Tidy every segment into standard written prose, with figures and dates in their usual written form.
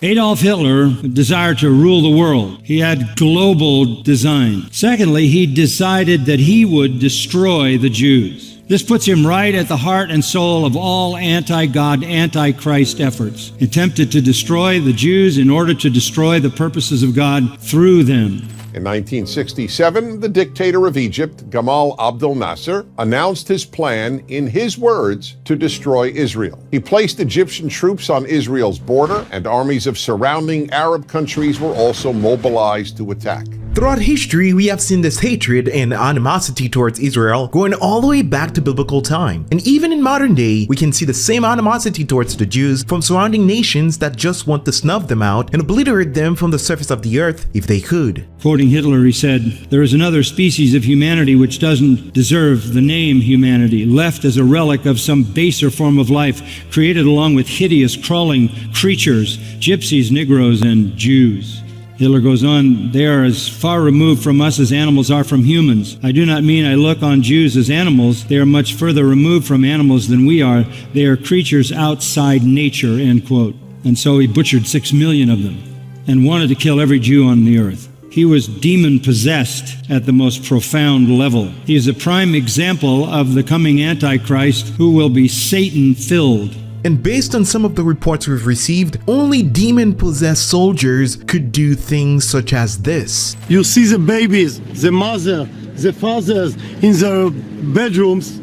Adolf Hitler desired to rule the world. He had global design. Secondly, he decided that he would destroy the Jews. This puts him right at the heart and soul of all anti-God, anti-Christ efforts, attempted to destroy the Jews in order to destroy the purposes of God through them. In 1967, the dictator of Egypt, Gamal Abdel Nasser, announced his plan, in his words, to destroy Israel. He placed Egyptian troops on Israel's border, and armies of surrounding Arab countries were also mobilized to attack. Throughout history, we have seen this hatred and animosity towards Israel going all the way back to biblical time. And even in modern day, we can see the same animosity towards the Jews from surrounding nations that just want to snuff them out and obliterate them from the surface of the earth if they could. Quoting Hitler, he said, "There is another species of humanity which doesn't deserve the name humanity, left as a relic of some baser form of life, created along with hideous crawling creatures, gypsies, Negroes, and Jews." Hitler goes on, "They are as far removed from us as animals are from humans. I do not mean I look on Jews as animals. They are much further removed from animals than we are. They are creatures outside nature," end quote. And so he butchered 6 million of them and wanted to kill every Jew on the earth. He was demon-possessed at the most profound level. He is a prime example of the coming Antichrist who will be Satan-filled. And based on some of the reports we've received, only demon-possessed soldiers could do things such as this. You see the babies, the mother, the fathers in their bedrooms,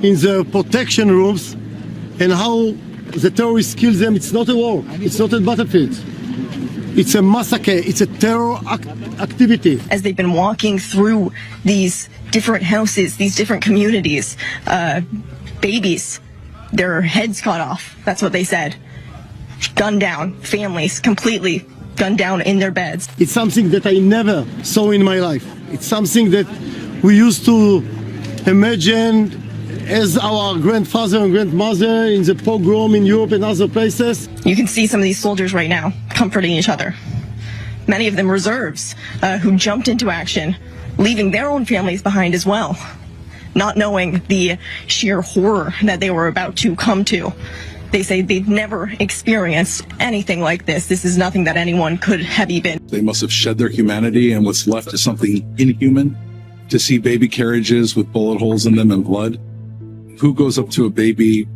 in their protection rooms, and how the terrorists kill them. It's not a war. It's not a battlefield. It's a massacre. It's a terror activity. As they've been walking through these different houses, these different communities, babies, their heads cut off. That's what they said. Gunned down. Families completely gunned down in their beds. It's something that I never saw in my life. It's something that we used to imagine as our grandfather and grandmother in the pogrom in Europe and other places. You can see some of these soldiers right now comforting each other. Many of them reserves who jumped into action, leaving their own families behind as well, not knowing the sheer horror that they were about to come to. They say they've never experienced anything like this. This is nothing that anyone could have even. They must have shed their humanity, and what's left is something inhuman. To see baby carriages with bullet holes in them and blood. Who goes up to a baby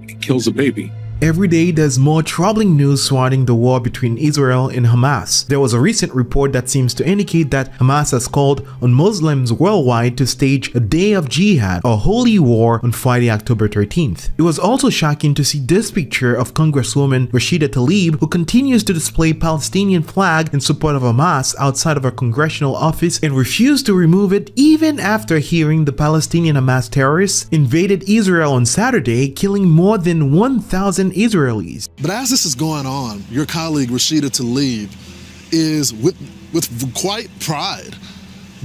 and kills a baby? Every day, there's more troubling news surrounding the war between Israel and Hamas. There was a recent report that seems to indicate that Hamas has called on Muslims worldwide to stage a day of jihad, or holy war, on Friday, October 13th. It was also shocking to see this picture of Congresswoman Rashida Tlaib, who continues to display Palestinian flag in support of Hamas outside of her congressional office and refused to remove it even after hearing the Palestinian Hamas terrorists invaded Israel on Saturday, killing more than 1,000 Israelis. But as this is going on, your colleague Rashida Tlaib is with quite pride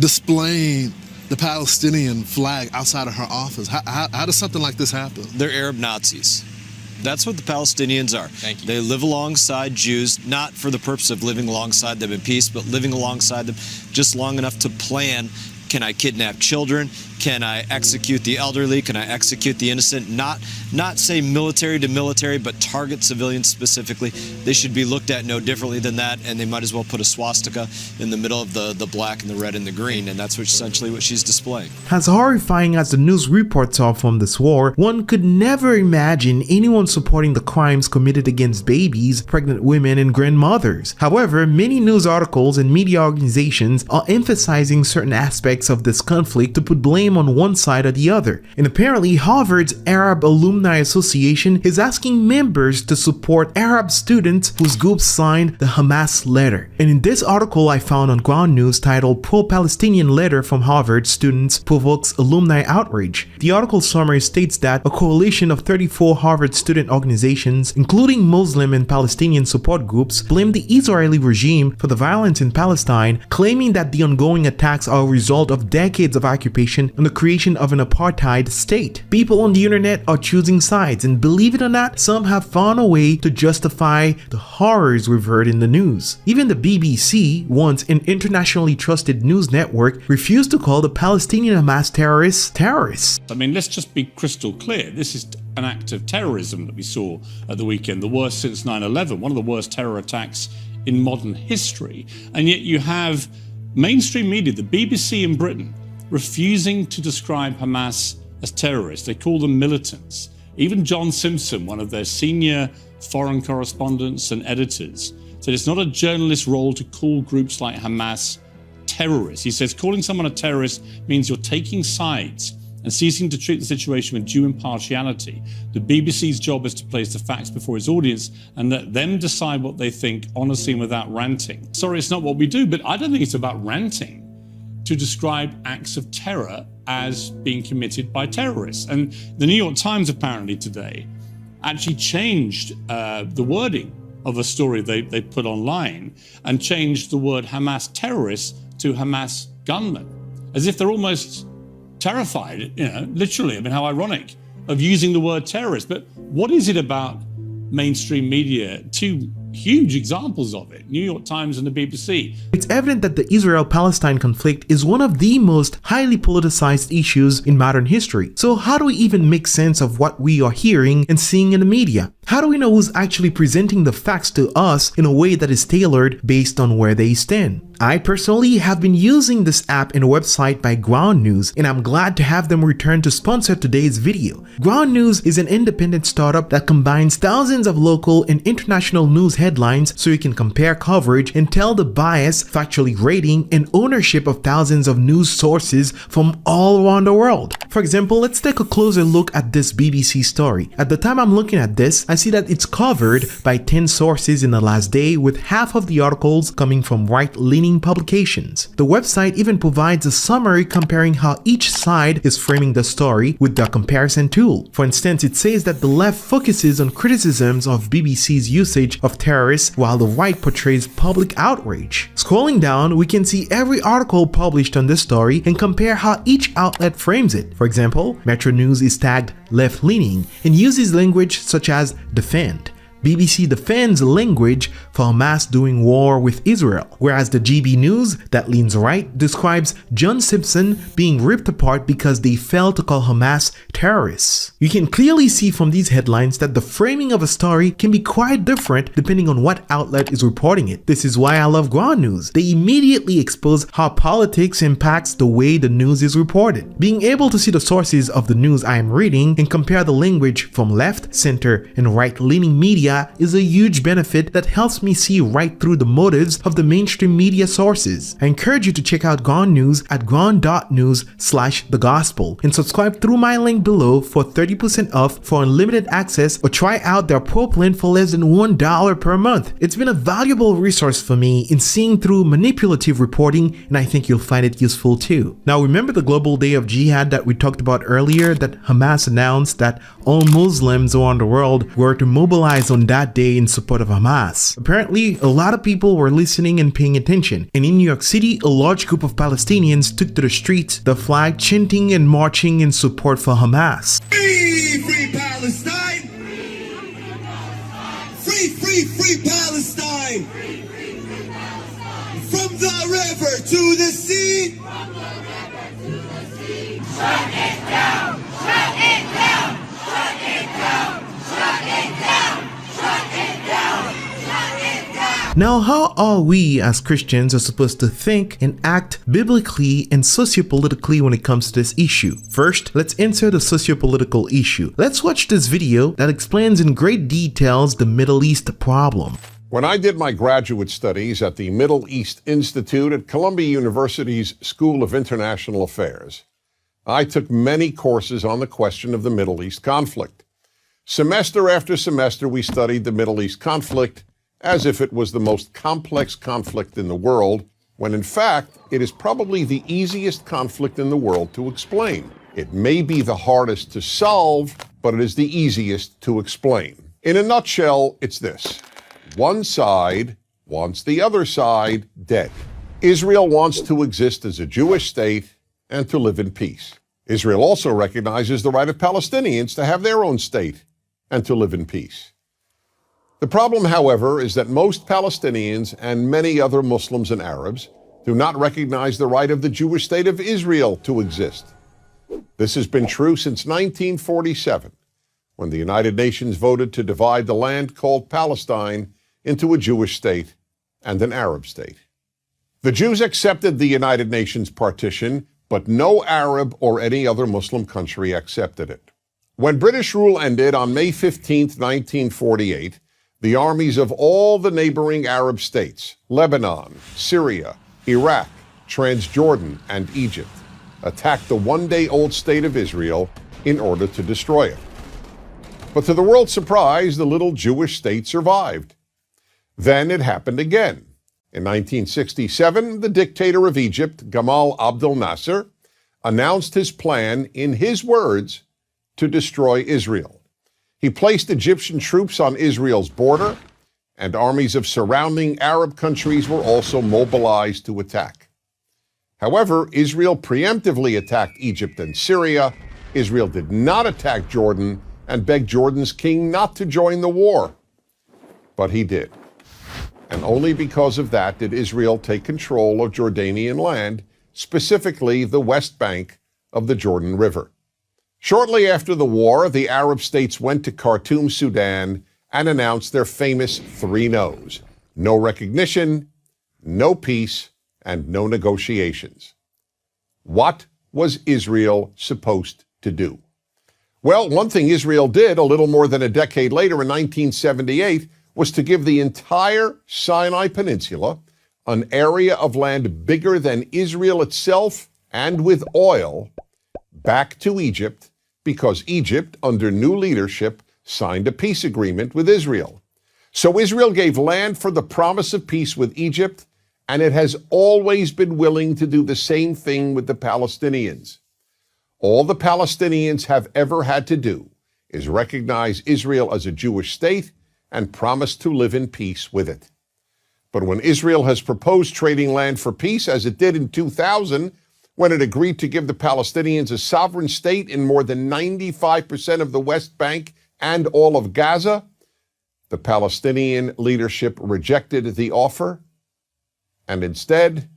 displaying the Palestinian flag outside of her office. How does something like this happen? They're Arab Nazis. That's what the Palestinians are. Thank you. They live alongside Jews, not for the purpose of living alongside them in peace, but living alongside them just long enough to plan, can I kidnap children? Can I execute the elderly? Can I execute the innocent? Not say military to military, but target civilians specifically. They should be looked at no differently than that, and they might as well put a swastika in the middle of the black and the red and the green, and that's essentially what she's displaying. As horrifying as the news reports are from this war, one could never imagine anyone supporting the crimes committed against babies, pregnant women, and grandmothers. However, many news articles and media organizations are emphasizing certain aspects of this conflict to put blame claim on one side or the other. And apparently Harvard's Arab Alumni Association is asking members to support Arab students whose group signed the Hamas letter. And in this article I found on Ground News titled "Pro-Palestinian Letter from Harvard Students Provokes Alumni Outrage," the article summary states that a coalition of 34 Harvard student organizations, including Muslim and Palestinian support groups, blamed the Israeli regime for the violence in Palestine, claiming that the ongoing attacks are a result of decades of occupation and the creation of an apartheid state. People on the internet are choosing sides, and believe it or not, some have found a way to justify the horrors we've heard in the news. Even the BBC, once an internationally trusted news network, refused to call the Palestinian Hamas terrorists. I mean, let's just be crystal clear. This is an act of terrorism that we saw at the weekend, the worst since 9/11, one of the worst terror attacks in modern history. And yet you have mainstream media, the BBC in Britain, refusing to describe Hamas as terrorists. They call them militants. Even John Simpson, one of their senior foreign correspondents and editors, said it's not a journalist's role to call groups like Hamas terrorists. He says calling someone a terrorist means you're taking sides and ceasing to treat the situation with due impartiality. The BBC's job is to place the facts before its audience and let them decide what they think honestly and without ranting. Sorry, it's not what we do, but I don't think it's about ranting to describe acts of terror as being committed by terrorists. And the New York Times apparently today actually changed the wording of a story they put online and changed the word Hamas terrorists to Hamas gunmen, as if they're almost terrified, literally, I mean, how ironic, of using the word terrorist. But what is it about mainstream media? Two huge examples of it, New York Times and the BBC. It's evident that the Israel-Palestine conflict is one of the most highly politicized issues in modern history. So how do we even make sense of what we are hearing and seeing in the media? How do we know who's actually presenting the facts to us in a way that is tailored based on where they stand? I personally have been using this app and website by Ground News, and I'm glad to have them return to sponsor today's video. Ground News is an independent startup that combines thousands of local and international news headlines so you can compare coverage and tell the bias, factually rating, and ownership of thousands of news sources from all around the world. For example, let's take a closer look at this BBC story. At the time I'm looking at this, I see that it's covered by 10 sources in the last day, with half of the articles coming from right-leaning publications. The website even provides a summary comparing how each side is framing the story with the comparison tool. For instance, it says that the left focuses on criticisms of BBC's usage of terrorists while the right portrays public outrage. Scrolling down, we can see every article published on this story and compare how each outlet frames it. For example, Metro News is tagged left-leaning and uses language such as defend. BBC defends language for Hamas doing war with Israel, whereas the GB News, that leans right, describes John Simpson being ripped apart because they failed to call Hamas terrorists. You can clearly see from these headlines that the framing of a story can be quite different depending on what outlet is reporting it. This is why I love Ground News. They immediately expose how politics impacts the way the news is reported. Being able to see the sources of the news I am reading and compare the language from left, center, and right-leaning media is a huge benefit that helps me see right through the motives of the mainstream media sources. I encourage you to check out Ground News at ground.news/thegospel and subscribe through my link below for 30% off for unlimited access, or try out their pro plan for less than $1 per month. It's been a valuable resource for me in seeing through manipulative reporting, and I think you'll find it useful too. Now, remember the global day of jihad that we talked about earlier, that Hamas announced that all Muslims around the world were to mobilize on that day in support of Hamas. Apparently, a lot of people were listening and paying attention, and in New York City, a large group of Palestinians took to the streets, the flag chanting and marching in support for Hamas. Free, free Palestine! Free, free, free Palestine! From the river to the sea! Shut it down! Shut it down! Shut it down! Shut it down! Shut it down! Shut it down! Now, how are we as Christians are supposed to think and act biblically and socio-politically when it comes to this issue? First, let's answer the socio-political issue. Let's watch this video that explains in great details the Middle East problem. When I did my graduate studies at the Middle East Institute at Columbia University's School of International Affairs, I took many courses on the question of the Middle East conflict. Semester after semester, we studied the Middle East conflict as if it was the most complex conflict in the world, when in fact, it is probably the easiest conflict in the world to explain. It may be the hardest to solve, but it is the easiest to explain. In a nutshell, it's this. One side wants the other side dead. Israel wants to exist as a Jewish state and to live in peace. Israel also recognizes the right of Palestinians to have their own state and to live in peace. The problem, however, is that most Palestinians and many other Muslims and Arabs do not recognize the right of the Jewish state of Israel to exist. This has been true since 1947, when the United Nations voted to divide the land called Palestine into a Jewish state and an Arab state. The Jews accepted the United Nations partition, but no Arab or any other Muslim country accepted it. When British rule ended on May 15, 1948, the armies of all the neighboring Arab states, Lebanon, Syria, Iraq, Transjordan, and Egypt, attacked the one-day-old state of Israel in order to destroy it. But to the world's surprise, the little Jewish state survived. Then it happened again. In 1967, the dictator of Egypt, Gamal Abdel Nasser, announced his plan, in his words, to destroy Israel. He placed Egyptian troops on Israel's border, and armies of surrounding Arab countries were also mobilized to attack. However, Israel preemptively attacked Egypt and Syria. Israel did not attack Jordan and begged Jordan's king not to join the war. But he did. And only because of that did Israel take control of Jordanian land, specifically the West Bank of the Jordan River. Shortly after the war, the Arab states went to Khartoum, Sudan, and announced their famous three no's: no recognition, no peace, and no negotiations. What was Israel supposed to do? Well, one thing Israel did a little more than a decade later in 1978 was to give the entire Sinai Peninsula, an area of land bigger than Israel itself and with oil, back to Egypt, because Egypt, under new leadership, signed a peace agreement with Israel. So Israel gave land for the promise of peace with Egypt, and it has always been willing to do the same thing with the Palestinians. All the Palestinians have ever had to do is recognize Israel as a Jewish state and promise to live in peace with it. But when Israel has proposed trading land for peace, as it did in 2000, when it agreed to give the Palestinians a sovereign state in more than 95% of the West Bank and all of Gaza, the Palestinian leadership rejected the offer and instead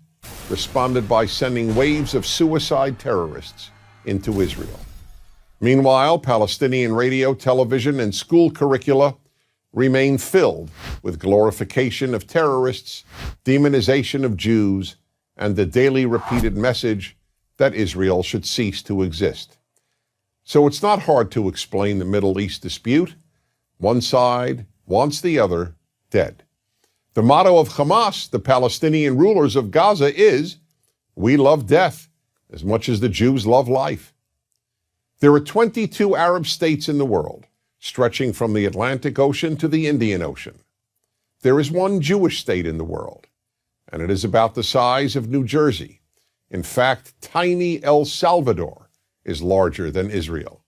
responded by sending waves of suicide terrorists into Israel. Meanwhile, Palestinian radio, television, and school curricula remain filled with glorification of terrorists, demonization of Jews, and the daily repeated message that Israel should cease to exist. So it's not hard to explain the Middle East dispute. One side wants the other dead. The motto of Hamas, the Palestinian rulers of Gaza, is, "We love death as much as the Jews love life." There are 22 Arab states in the world, stretching from the Atlantic Ocean to the Indian Ocean. There is one Jewish state in the world, and it is about the size of New Jersey. In fact, tiny El Salvador is larger than Israel.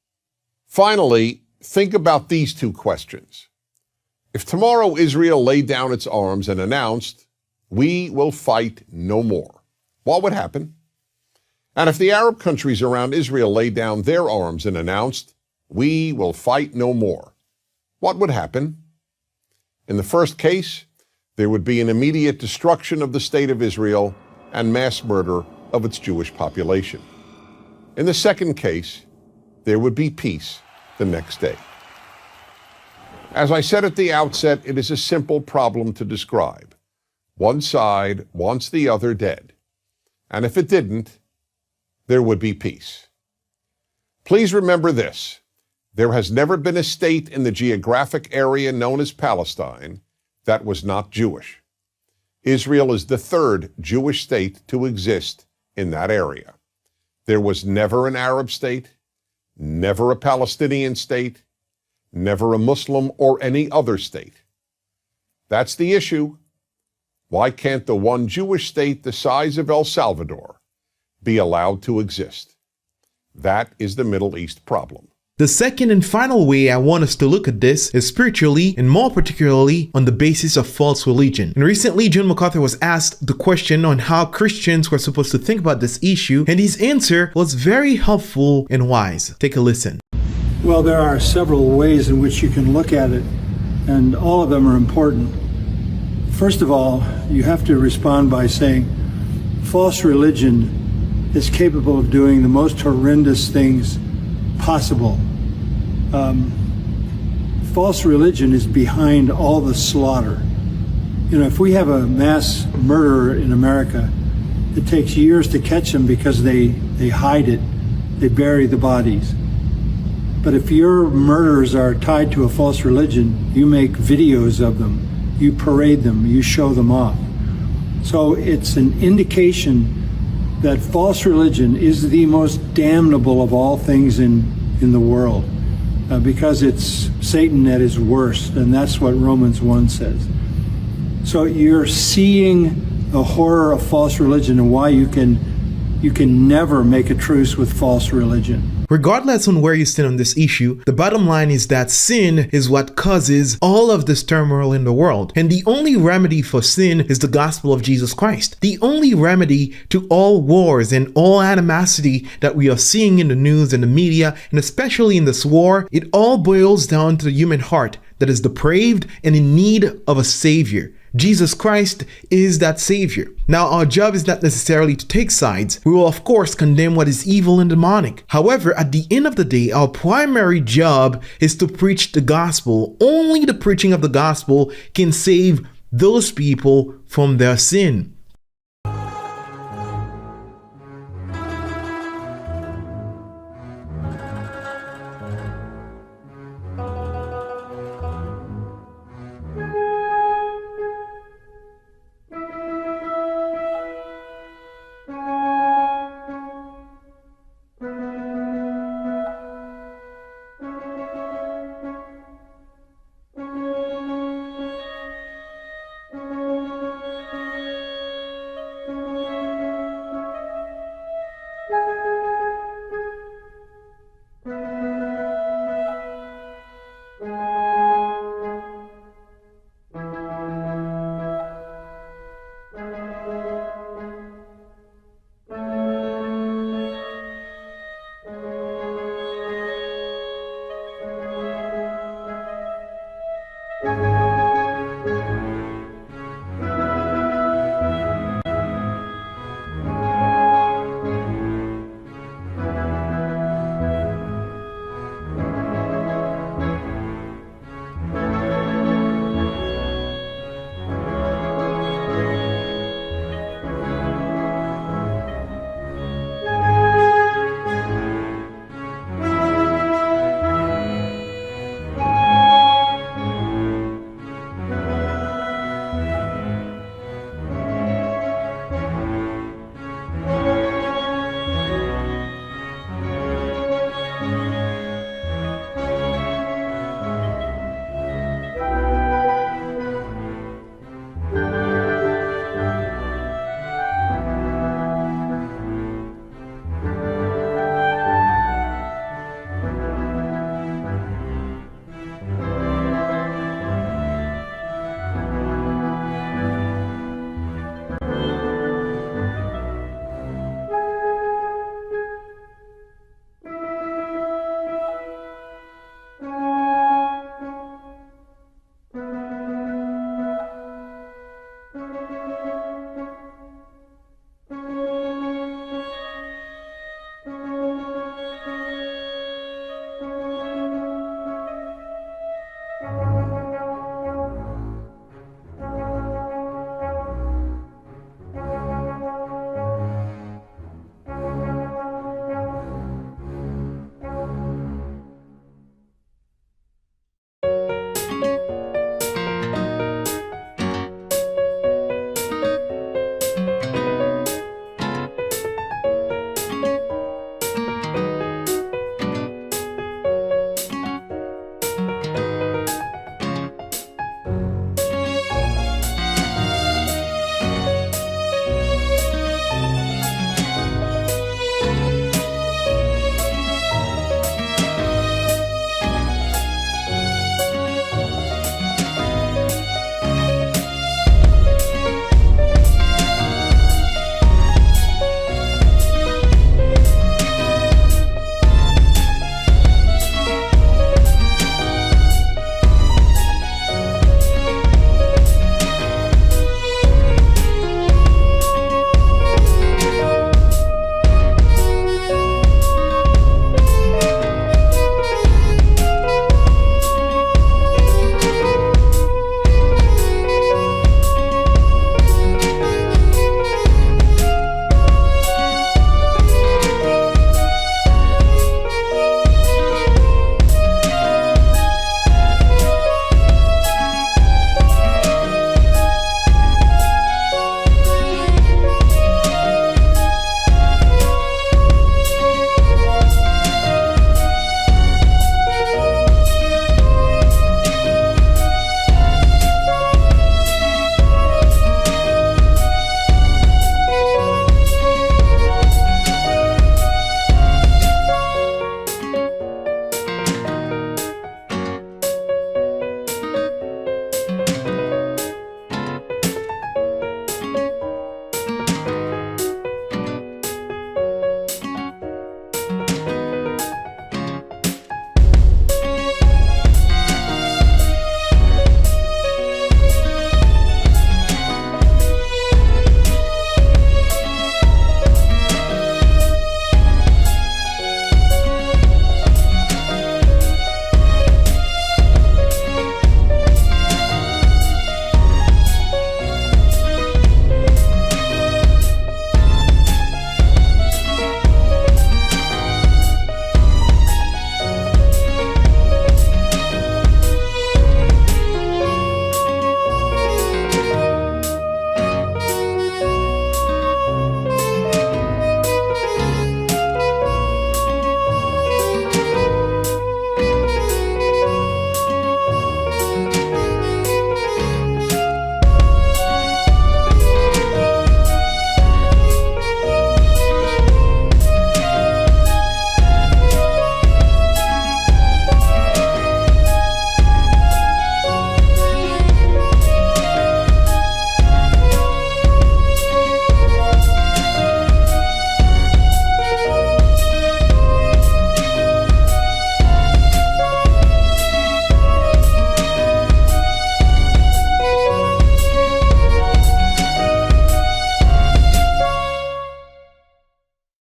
Finally, think about these two questions. If tomorrow Israel laid down its arms and announced, "We will fight no more," what would happen? And if the Arab countries around Israel laid down their arms and announced, "We will fight no more," what would happen? In the first case, there would be an immediate destruction of the state of Israel and mass murder of its Jewish population. In the second case, there would be peace the next day. As I said at the outset, it is a simple problem to describe. One side wants the other dead. And if it didn't, there would be peace. Please remember this. There has never been a state in the geographic area known as Palestine that was not Jewish. Israel is the third Jewish state to exist in that area. There was never an Arab state, never a Palestinian state, never a Muslim or any other state. That's the issue. Why can't the one Jewish state the size of El Salvador be allowed to exist? That is the Middle East problem. The second and final way I want us to look at this is spiritually, and more particularly on the basis of false religion. And recently, John MacArthur was asked the question on how Christians were supposed to think about this issue, and his answer was very helpful and wise. Take a listen. Well, there are several ways in which you can look at it, and all of them are important. First of all, you have to respond by saying false religion is capable of doing the most horrendous things possible. False religion is behind all the slaughter. You know, if we have a mass murderer in America, it takes years to catch them because they hide it, they bury the bodies. But if your murders are tied to a false religion, you make videos of them, you parade them, you show them off. So it's an indication that false religion is the most damnable of all things in the world, because it's Satan at his worst, and that's what Romans 1 says. So you're seeing the horror of false religion and why you can never make a truce with false religion. Regardless on where you stand on this issue, the bottom line is that sin is what causes all of this turmoil in the world. And the only remedy for sin is the gospel of Jesus Christ. The only remedy to all wars and all animosity that we are seeing in the news and the media, and especially in this war, it all boils down to the human heart that is depraved and in need of a savior. Jesus Christ is that savior. Now, our job is not necessarily to take sides. We will, of course, condemn what is evil and demonic. However, at the end of the day, our primary job is to preach the gospel. Only the preaching of the gospel can save those people from their sin.